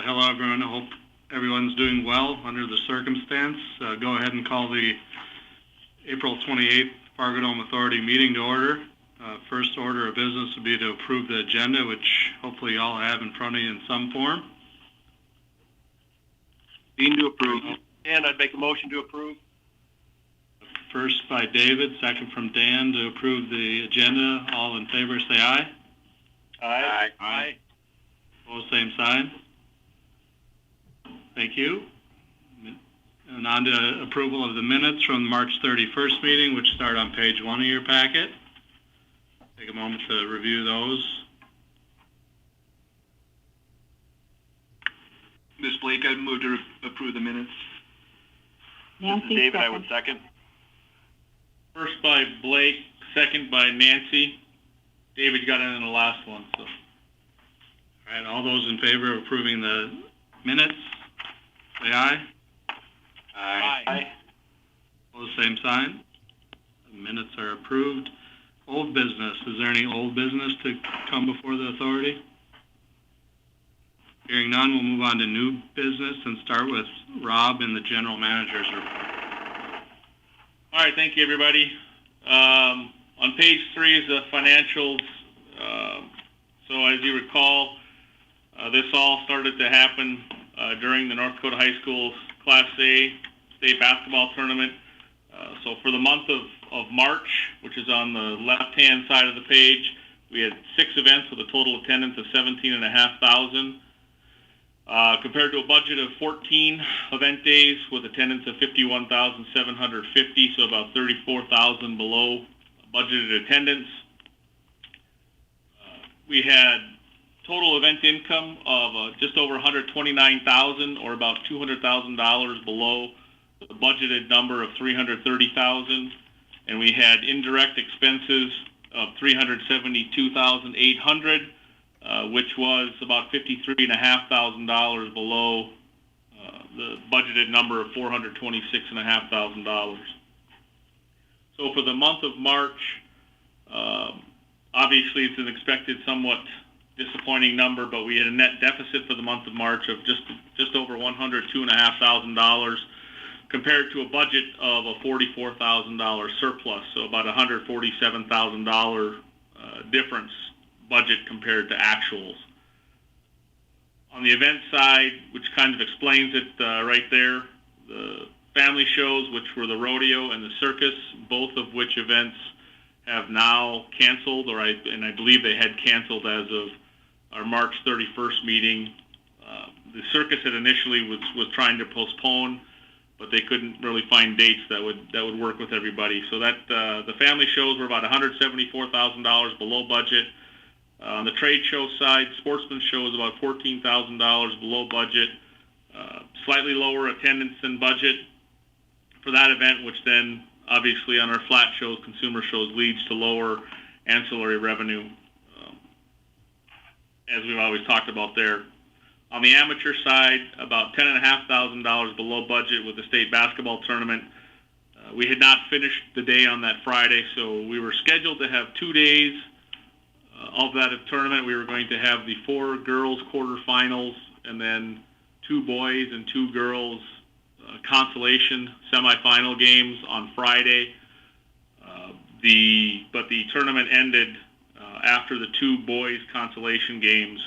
Hello, everyone. I hope everyone's doing well under the circumstance. Go ahead and call the April 28th FARGODOME Authority meeting to order. First order of business would be to approve the agenda, which hopefully you all have in front of you in some form. Dean to approve. And I'd make a motion to approve. First by David, second from Dan to approve the agenda. All in favor say aye. Aye. Aye. Opposed, same sign. Thank you. And on to approval of the minutes from the March 31st meeting, which start on page 1 of your packet. Take a moment to review those. Ms. Blake, I'd move to approve the minutes. Nancy, David, I would second. First by Blake, second by Nancy. David, you got it in the last one. So. All right, all those in favor of approving the minutes, say aye. Aye. Aye. Opposed, same sign. The minutes are approved. Old business. Is there any old business to come before the authority? Hearing none, we'll move on to new business and start with Rob in the general manager's report. All right, thank you, everybody. On page 3 is the financials. So as you recall, this all started to happen during the North Dakota High School's Class A state basketball tournament. So for the month of March, which is on the left-hand side of the page, we had 6 events with a total attendance of 17,500. Compared to a budget of 14 event days with attendance of 51,750, so about 34,000 below budgeted attendance. We had total event income of just over 129,000, or about $200,000 below the budgeted number of 330,000, and we had indirect expenses of 372,800. Which was about $53,500 below the budgeted number of $426,500. So for the month of March, obviously it's an expected somewhat disappointing number, but we had a net deficit for the month of March of just over $102,500 compared to a budget of a $44,000 surplus, so about $147,000 difference budget compared to actuals. On the event side, which kind of explains it right there, the family shows, which were the rodeo and the circus, both of which events have now canceled, and I believe they had canceled as of our March 31st meeting. The circus had initially was trying to postpone, but they couldn't really find dates that would work with everybody. So that the family shows were about $174,000 below budget. On the trade show side, sportsman show is about $14,000 below budget, slightly lower attendance than budget for that event, which then obviously on our flat shows, consumer shows, leads to lower ancillary revenue, as we've always talked about there. On the amateur side, about $10,500 below budget with the state basketball tournament. We had not finished the day on that Friday, so we were scheduled to have 2 days of that tournament. We were going to have the 4 girls quarterfinals and then 2 boys and 2 girls consolation semifinal games on Friday. But the tournament ended after the 2 boys consolation games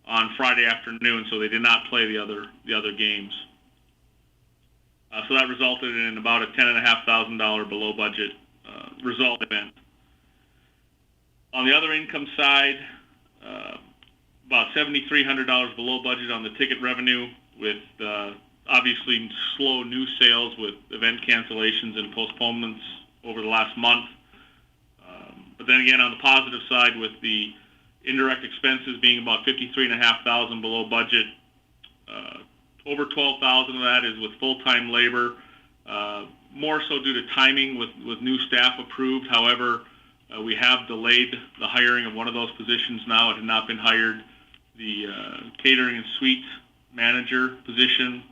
on Friday afternoon, so they did not play the other games. So that resulted in about a $10,500 below budget result event. On the other income side, about $7,300 below budget on the ticket revenue, with obviously slow new sales with event cancellations and postponements over the last month. But then again, on the positive side, with the indirect expenses being about $53,500 below budget, over $12,000 of that is with full-time labor, more so due to timing with new staff approved. However, we have delayed the hiring of one of those positions now. It had not been hired. The catering and suite manager position,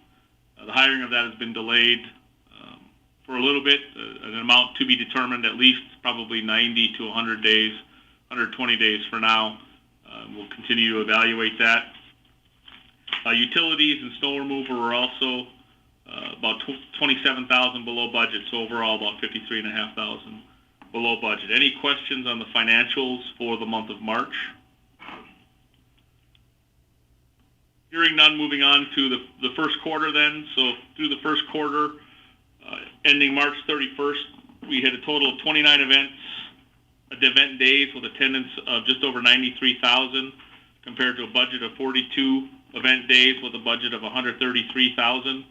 the hiring of that has been delayed for a little bit, an amount to be determined, at least probably 90 to 100 days, 120 days for now. We'll continue to evaluate that. Utilities and snow removal were also about $27,000 below budget, so overall about $53,500 below budget. Any questions on the financials for the month of March? Hearing none, moving on to the first quarter then. So through the first quarter, ending March 31st, we had a total of 29 event days with attendance of just over 93,000 compared to a budget of 42 event days with a budget of 133,000.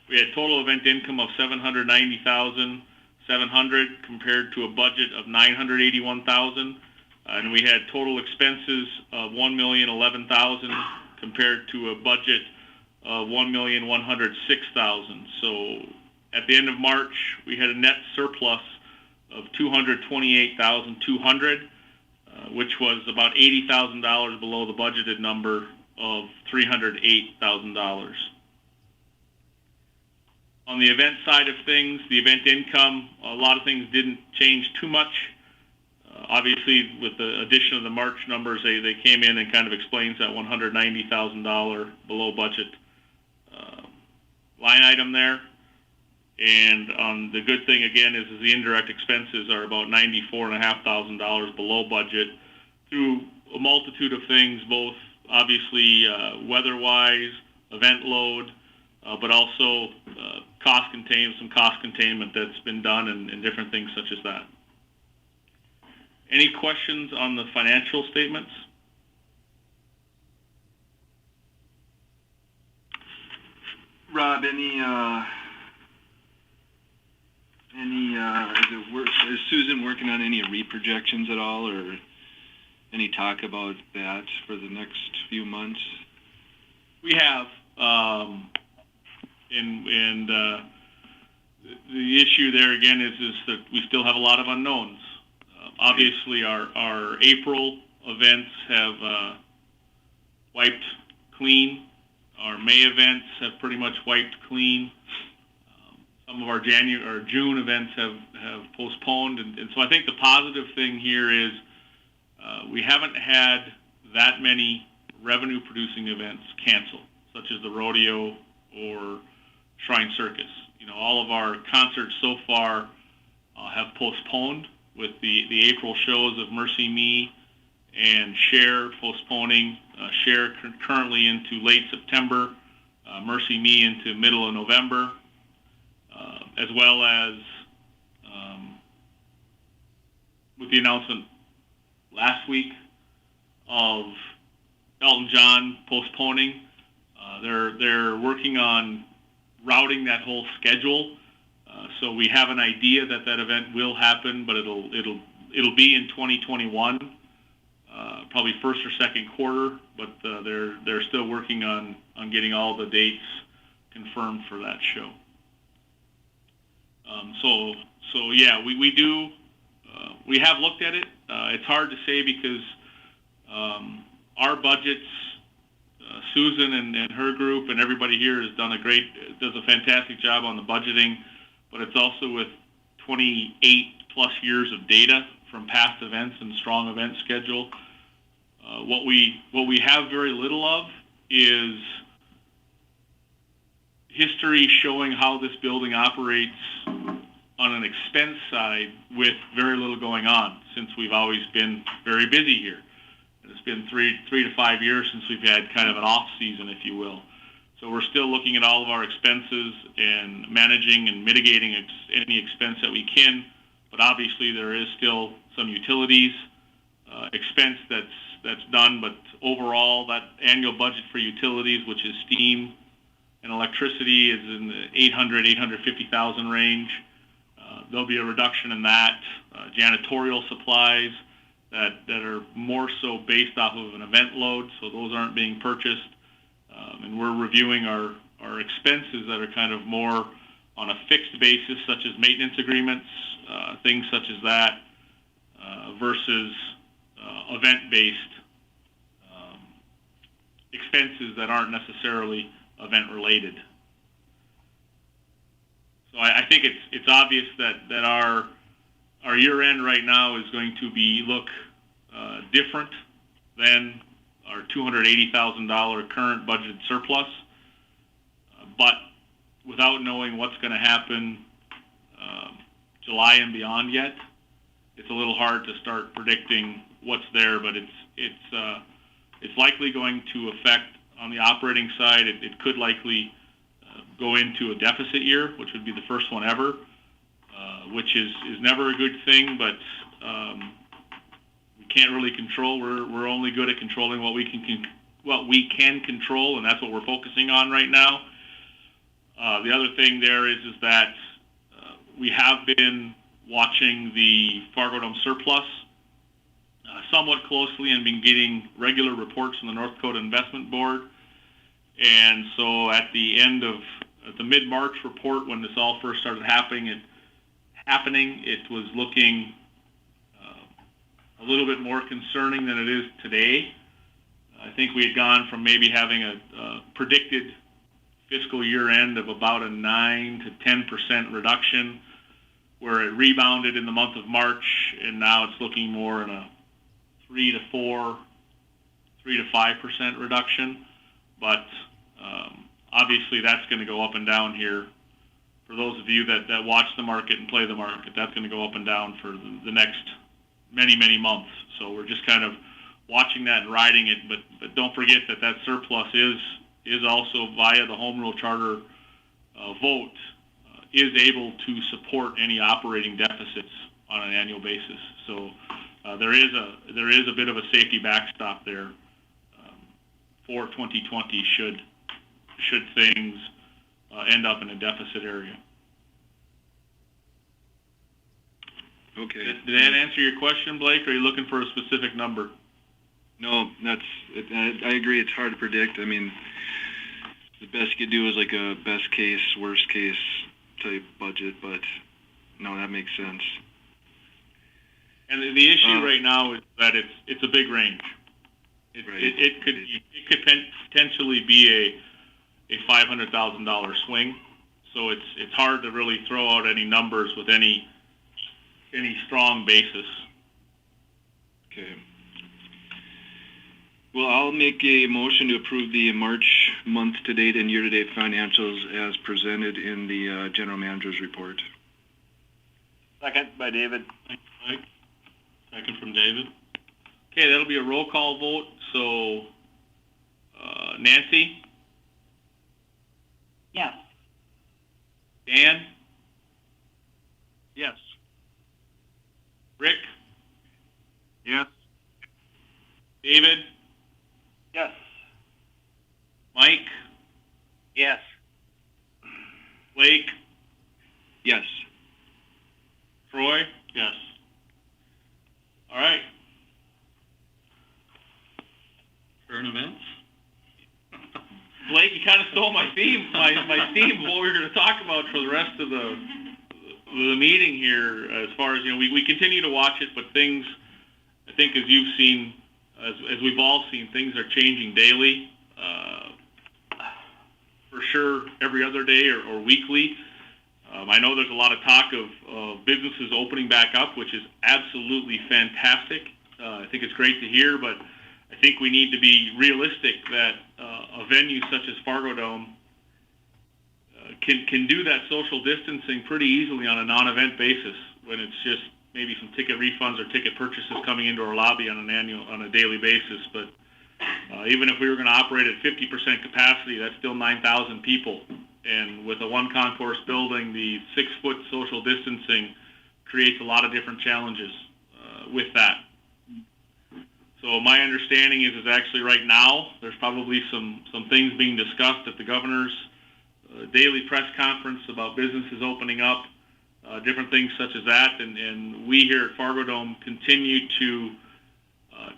We had total event income of 790,700 compared to a budget of 981,000, and we had total expenses of 1,011,000 compared to a budget of 1,106,000. So at the end of March, we had a net surplus of 228,200, which was about $80,000 below the budgeted number of $308,000. On the event side of things, the event income, a lot of things didn't change too much. Obviously, with the addition of the March numbers, they came in and kind of explains that $190,000 below budget line item there. And the good thing, again, is the indirect expenses are about $94,500 below budget through a multitude of things, both obviously weather-wise, event load, but also some cost containment that's been done and different things such as that. Any questions on the financial statements? Rob, is Susan working on any reprojections at all, or any talk about that for the next few months? We have, and the issue there again is that we still have a lot of unknowns. Obviously, our April events have wiped clean. Our May events have pretty much wiped clean. Some of our June events have postponed, and so I think the positive thing here is we haven't had that many revenue-producing events cancel, such as the rodeo or Shrine Circus. You know, all of our concerts so far have postponed, with the April shows of Mercy Me and Cher postponing. Cher currently into late September, Mercy Me into middle of November, as well as with the announcement last week of Elton John postponing. They're working on routing that whole schedule, so we have an idea that event will happen, but it'll be in 2021, probably first or second quarter. But they're still working on getting all the dates confirmed for that show. So yeah, we do. We have looked at it. It's hard to say because our budgets, Susan and her group and everybody here does a fantastic job on the budgeting, but it's also with 28 plus years of data from past events and strong event schedule. What we have very little of is history showing how this building operates on an expense side with very little going on, since we've always been very busy here. It's been three to 5 years since we've had kind of an off season, if you will. So we're still looking at all of our expenses and managing and mitigating any expense that we can. But obviously there is still some utilities expense that's done. But overall, that annual budget for utilities, which is steam and electricity, is in the $850,000 range. There'll be a reduction in that. Janitorial supplies that are more so based off of an event load, so those aren't being purchased. And we're reviewing our expenses that are kind of more on a fixed basis, such as maintenance agreements, things such as that, versus event-based expenses that aren't necessarily event-related. So I think it's obvious that our year end right now is going to look different than our $280,000 current budgeted surplus. But without knowing what's going to happen July and beyond yet, it's a little hard to start predicting what's there. But it's likely going to affect on the operating side. It could likely go into a deficit year, which would be the first one ever, which is never a good thing. But we can't really control. We're only good at controlling what we can control, and that's what we're focusing on right now. The other thing there is that we have been watching the FARGODOME surplus somewhat closely and been getting regular reports from the North Dakota Investment Board. And so at the mid-March report, when this all first started happening, it was looking a little bit more concerning than it is today. I think we had gone from maybe having a predicted fiscal year end of about a 9 to 10% reduction, where it rebounded in the month of March, and now it's looking more in a 3 to 5% reduction. But obviously that's going to go up and down here. For those of you that watch the market and play the market, that's going to go up and down for the next many, many months. So we're just kind of watching that and riding it. But don't forget that surplus is also via the Home Rule Charter vote is able to support any operating deficits on an annual basis. So there is a bit of a safety backstop there for 2020 should things end up in a deficit area. Okay. Did that answer your question, Blake? Or are you looking for a specific number? No, I agree. It's hard to predict. I mean, the best you could do is like a best case, worst case type budget, but no, that makes sense. And the issue right now is that it's a big range. It could potentially be a $500,000 swing. So it's hard to really throw out any numbers with any strong basis. Okay. Well, I'll make a motion to approve the March month-to-date and year-to-date financials as presented in the General Manager's report. Second by David. Thanks, Mike. Second from David. Okay, that'll be a roll call vote. So, Nancy? Yes. Dan? Yes. Rick? Yes. David? Yes. Mike? Yes. Blake? Yes. Troy? Yes. All right. Current events? Blake, you kind of stole my theme, my theme of what we were going to talk about for the rest of the meeting here. As far as, we continue to watch it, but things, I think, as you've seen, as we've all seen, things are changing daily. For sure, every other day or weekly. I know there's a lot of talk of businesses opening back up, which is absolutely fantastic. I think it's great to hear, but I think we need to be realistic that a venue such as FARGODOME can do that social distancing pretty easily on a non-event basis when it's just maybe some ticket refunds or ticket purchases coming into our lobby on a daily basis. But even if we were going to operate at 50% capacity, that's still 9,000 people. And with a one concourse building, the 6-foot social distancing creates a lot of different challenges with that. So my understanding is actually right now there's probably some things being discussed at the governor's daily press conference about businesses opening up, different things such as that. And we here at FARGODOME continue to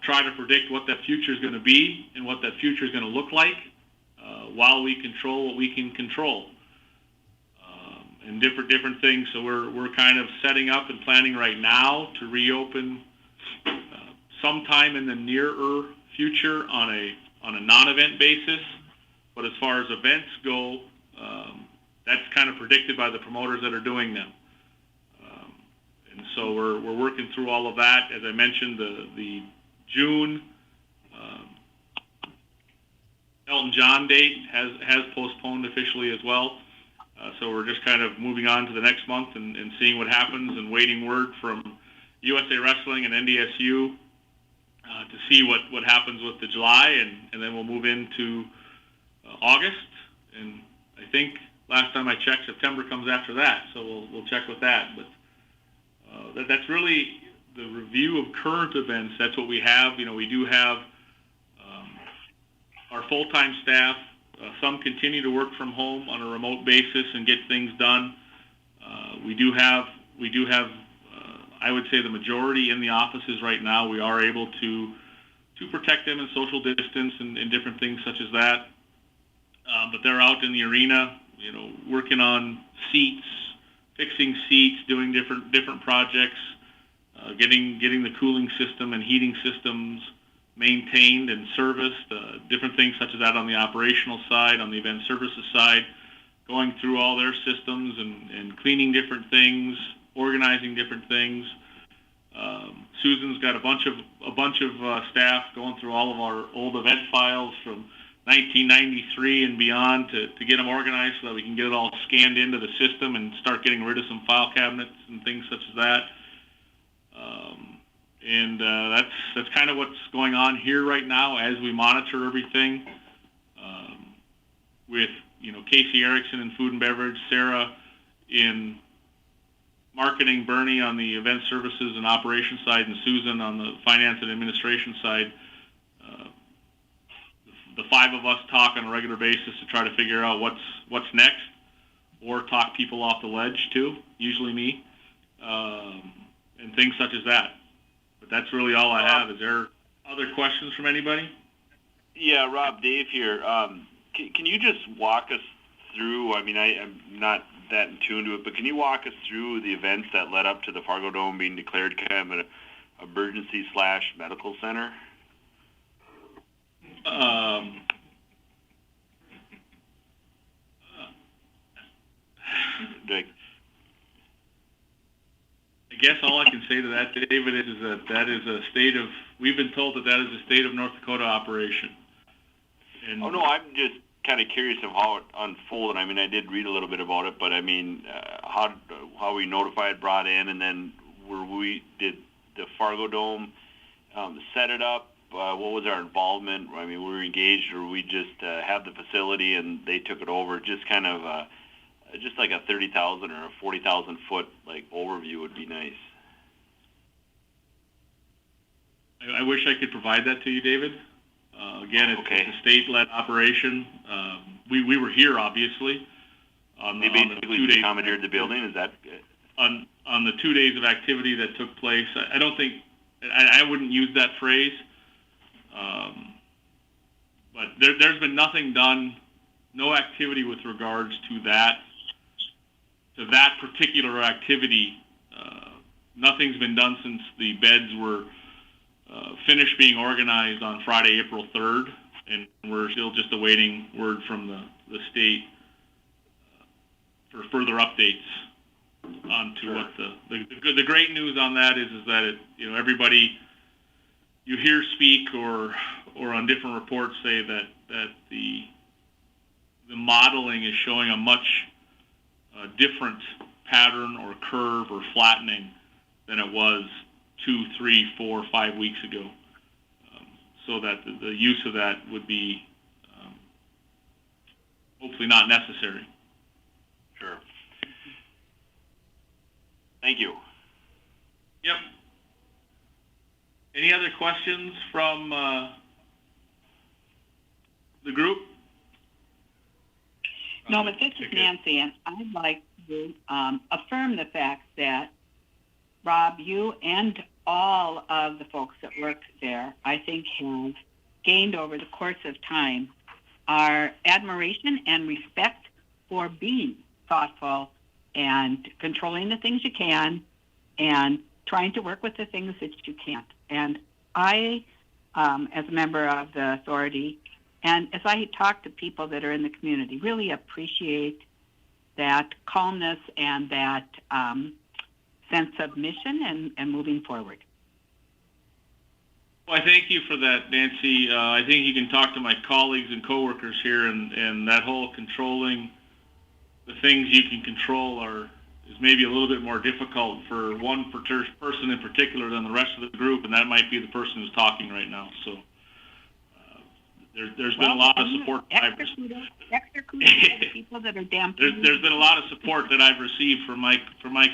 try to predict what that future is going to be and what that future is going to look like while we control what we can control, and different things. So we're kind of setting up and planning right now to reopen sometime in the nearer future on a non-event basis. But as far as events go, that's kind of predicted by the promoters that are doing them. And so we're working through all of that. As I mentioned, the June Elton John date has postponed officially as well. So we're just kind of moving on to the next month and seeing what happens and waiting word from USA Wrestling and NDSU to see what happens with the July, and then we'll move into August. And I think last time I checked, September comes after that. So we'll check with that. But that's really the review of current events. That's what we have. We do have our full-time staff. Some continue to work from home on a remote basis and get things done. We do have. I would say the majority in the offices right now. We are able to protect them and social distance and different things such as that. But they're out in the arena, working on seats, fixing seats, doing different projects, getting the cooling system and heating systems maintained and serviced, different things such as that on the operational side, on the event services side, going through all their systems and cleaning different things, organizing different things. Susan's got a bunch of staff going through all of our old event files from 1993 and beyond to get them organized so that we can get it all scanned into the system and start getting rid of some file cabinets and things such as that. And that's kind of what's going on here right now as we monitor everything. With Casey Erickson in food and beverage, Sarah in marketing, Bernie on the event services and operations side, and Susan on the finance and administration side. The five of us talk on a regular basis to try to figure out what's next, or talk people off the ledge too, usually me, and things such as that. But that's really all I have. Is there other questions from anybody? Yeah, Rob, Dave here. Can you just walk us through, I'm not that in tune to it, but can you walk us through the events that led up to the Fargo Dome being declared kind of an emergency/medical center? I guess all I can say to that, David, is that is a state of, we've been told that is a state of North Dakota operation. And no, I'm just kind of curious of how it unfolded. I did read a little bit about it, but how we notified, brought in, and then did the Fargo Dome set it up? What was our involvement? We were engaged, or we just had the facility and they took it over? Just kind of just like a 30,000 or a 40,000 foot overview would be nice. I wish I could provide that to you, David. Again, it's a state-led operation. We were here, obviously. They basically commandeered the building. Is that on the 2 days of activity that took place? I don't think I wouldn't use that phrase. But there's been nothing done, no activity with regards to that particular activity. Nothing's been done since the beds were finished being organized on Friday, April 3rd, and we're still just awaiting word from the state for further updates onto what the great news on that is that everybody you hear speak or on different reports say that the modeling is showing a much different pattern or curve or flattening than it was 2, 3, 4, 5 weeks ago. So that the use of that would be hopefully not necessary. Sure. Thank you. Yep. Any other questions from the group? No, but this is Nancy, and I'd like to affirm the fact that, Rob, you and all of the folks that work there, I think, have gained over the course of time our admiration and respect for being thoughtful and controlling the things you can and trying to work with the things that you can't. And I, as a member of the authority, and as I talk to people that are in the community, really appreciate that calmness and that sense of mission and moving forward. Well, I thank you for that, Nancy. I think you can talk to my colleagues and coworkers here, and that whole controlling the things you can control is maybe a little bit more difficult for one person in particular than the rest of the group, and that might be the person who's talking right now. So there's been a lot of support. Extra kudos to the people that are dampening. There's been a lot of support that I've received from my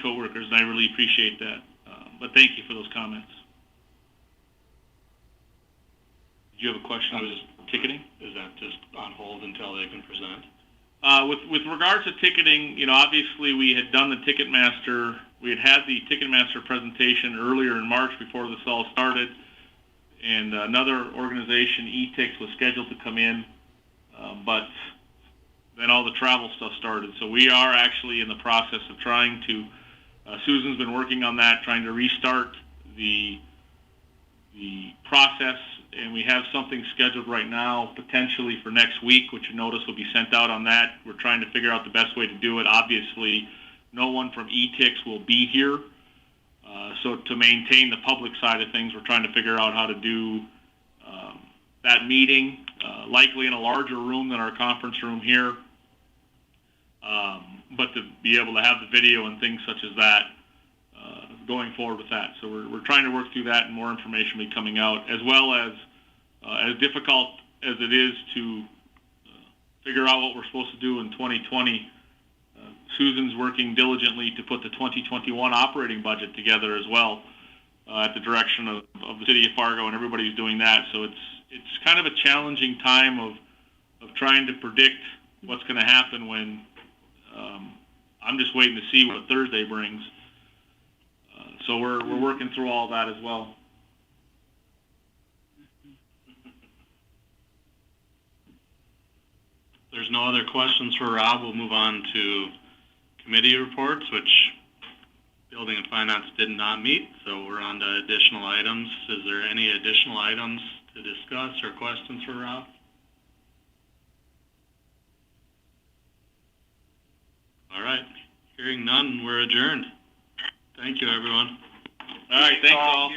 coworkers, and I really appreciate that. But thank you for those comments. Do you have a question on ticketing? Is that just on hold until they can present? With regards to ticketing, obviously we had done the Ticketmaster. We had the Ticketmaster presentation earlier in March before this all started, and another organization, ETIX, was scheduled to come in, but then all the travel stuff started. So we are actually in the process of trying to. Susan's been working on that, trying to restart the process, and we have something scheduled right now potentially for next week, which a notice will be sent out on that. We're trying to figure out the best way to do it. Obviously, no one from ETIX will be here, so to maintain the public side of things, we're trying to figure out how to do that meeting, likely in a larger room than our conference room here, but to be able to have the video and things such as that going forward with that. So we're trying to work through that, and more information will be coming out, as well as difficult as it is to figure out what we're supposed to do in 2020. Susan's working diligently to put the 2021 operating budget together as well, at the direction of the city of Fargo, and everybody's doing that. So it's kind of a challenging time of trying to predict what's going to happen when I'm just waiting to see what Thursday brings. So we're working through all that as well. There's no other questions for Rob. We'll move on to committee reports, which Building and Finance did not meet, so we're on to additional items. Is there any additional items to discuss or questions for Rob? All right, hearing none, we're adjourned. Thank you, everyone. All right, thanks all.